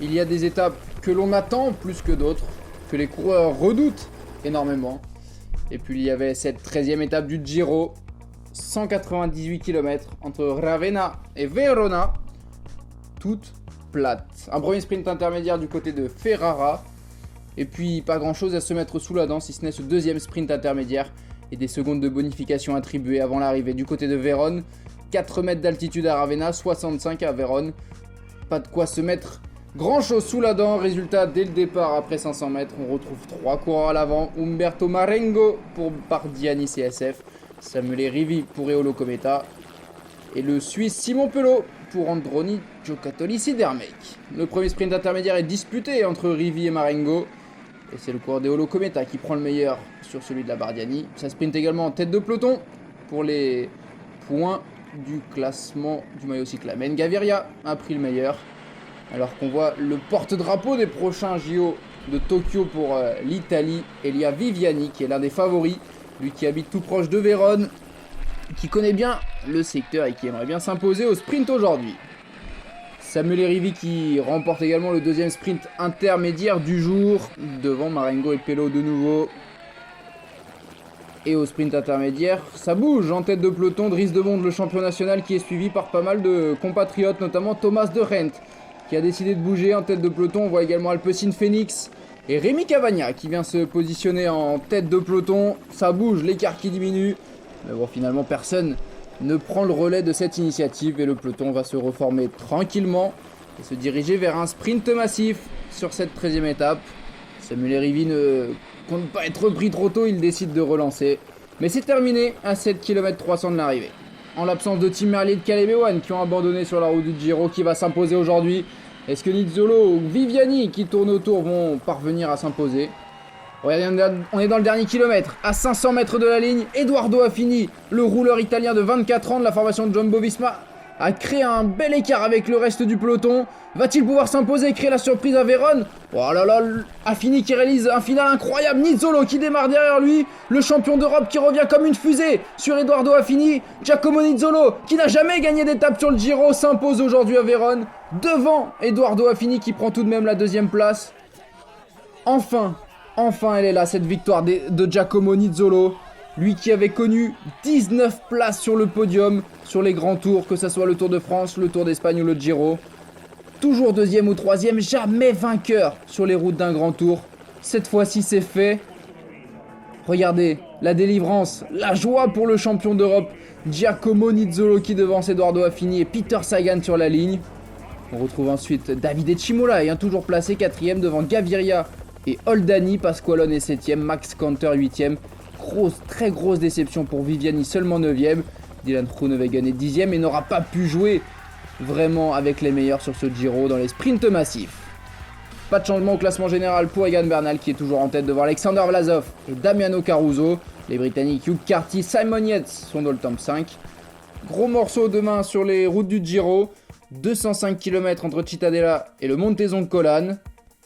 Il y a des étapes que l'on attend plus que d'autres, que les coureurs redoutent énormément. Et puis il y avait cette 13e étape du Giro, 198 km entre Ravenna et Verona, toute plate. Un premier sprint intermédiaire du côté de Ferrara, et puis pas grand chose à se mettre sous la dent si ce n'est ce deuxième sprint intermédiaire et des secondes de bonification attribuées avant l'arrivée du côté de Vérone. 4 mètres d'altitude à Ravenna, 65 à Vérone. Pas de quoi se mettre grand chose sous la dent. Résultat, dès le départ, après 500 mètres, on retrouve 3 coureurs à l'avant. Umberto Marengo pour Bardiani CSF, Samuele Rivi pour Eolo Cometa et le Suisse Simon Pelot pour Androni Giocattoli Sidermec. Le premier sprint intermédiaire est disputé entre Rivi et Marengo. Et c'est le coureur d'Eolo Cometa qui prend le meilleur sur celui de la Bardiani. Ça sprint également en tête de peloton pour les points du classement du maillot cyclamen. Gaviria a pris le meilleur. Alors qu'on voit le porte-drapeau des prochains JO de Tokyo pour l'Italie, Elia Viviani, qui est l'un des favoris. Lui qui habite tout proche de Vérone, qui connaît bien le secteur et qui aimerait bien s'imposer au sprint aujourd'hui. Samuele Rivi qui remporte également le deuxième sprint intermédiaire du jour, devant Marengo et Pelot de nouveau. Et au sprint intermédiaire, ça bouge en tête de peloton. Dries de Bonde, le champion national, qui est suivi par pas mal de compatriotes, notamment Thomas de Rent, qui a décidé de bouger en tête de peloton. On voit également Alpecin Phoenix et Rémi Cavagna qui vient se positionner en tête de peloton. Ça bouge, l'écart qui diminue. Mais bon, finalement, personne ne prend le relais de cette initiative et le peloton va se reformer tranquillement et se diriger vers un sprint massif sur cette 13e étape. Samuele Rivi ne compte pas être pris trop tôt, il décide de relancer. Mais c'est terminé à 7 km 300 de l'arrivée. En l'absence de Tim Merlier et de Caleb Ewan qui ont abandonné sur la route du Giro, qui va s'imposer aujourd'hui. Est-ce que Nizzolo ou Viviani qui tournent autour vont parvenir à s'imposer? Regardez, on est dans le dernier kilomètre, à 500 mètres de la ligne. Eduardo Affini, le rouleur italien de 24 ans de la formation de Jumbo-Visma, a créé un bel écart avec le reste du peloton. Va-t-il pouvoir s'imposer et créer la surprise à Vérone? Oh là là, Affini qui réalise un final incroyable. Nizzolo qui démarre derrière lui. Le champion d'Europe qui revient comme une fusée sur Eduardo Affini. Giacomo Nizzolo, qui n'a jamais gagné d'étape sur le Giro, s'impose aujourd'hui à Vérone, devant Eduardo Affini qui prend tout de même la deuxième place. Enfin elle est là, cette victoire de Giacomo Nizzolo. Lui qui avait connu 19 places sur le podium, sur les grands tours, que ce soit le Tour de France, le Tour d'Espagne ou le Giro. Toujours deuxième ou troisième, jamais vainqueur sur les routes d'un grand tour. Cette fois-ci c'est fait. Regardez, la délivrance, la joie pour le champion d'Europe, Giacomo Nizzolo qui devance Eduardo Affini et Peter Sagan sur la ligne. On retrouve ensuite Davide Cimolai, toujours placé 4ème devant Gaviria et Oldani. Pasqualone est 7ème, Max Kanter 8ème. Très grosse déception pour Viviani, seulement 9ème. Dylan Groenewegen est 10ème et n'aura pas pu jouer vraiment avec les meilleurs sur ce Giro dans les sprints massifs. Pas de changement au classement général pour Egan Bernal qui est toujours en tête devant Alexander Vlasov et Damiano Caruso. Les Britanniques Hugh Carty, Simon Yates sont dans le top 5. Gros morceau demain sur les routes du Giro. 205 km entre Cittadella et le Montezoncolan.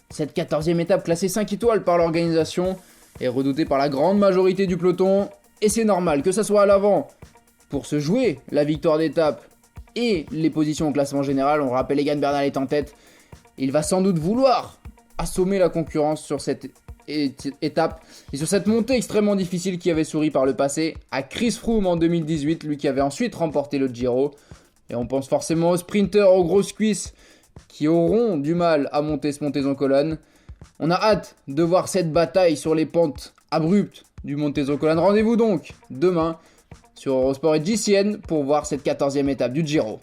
Cette 14e étape classée 5 étoiles par l'organisation est redoutée par la grande majorité du peloton. Et c'est normal que ça soit à l'avant pour se jouer la victoire d'étape et les positions au classement général. On rappelle, Egan Bernal est en tête. Il va sans doute vouloir assommer la concurrence sur cette étape et sur cette montée extrêmement difficile qui avait souri par le passé à Chris Froome en 2018, lui qui avait ensuite remporté le Giro. Et on pense forcément aux sprinteurs, aux grosses cuisses qui auront du mal à monter ce Montezoncolan. On a hâte de voir cette bataille sur les pentes abruptes du Montezoncolan. Rendez-vous donc demain sur Eurosport et GCN pour voir cette 14e étape du Giro.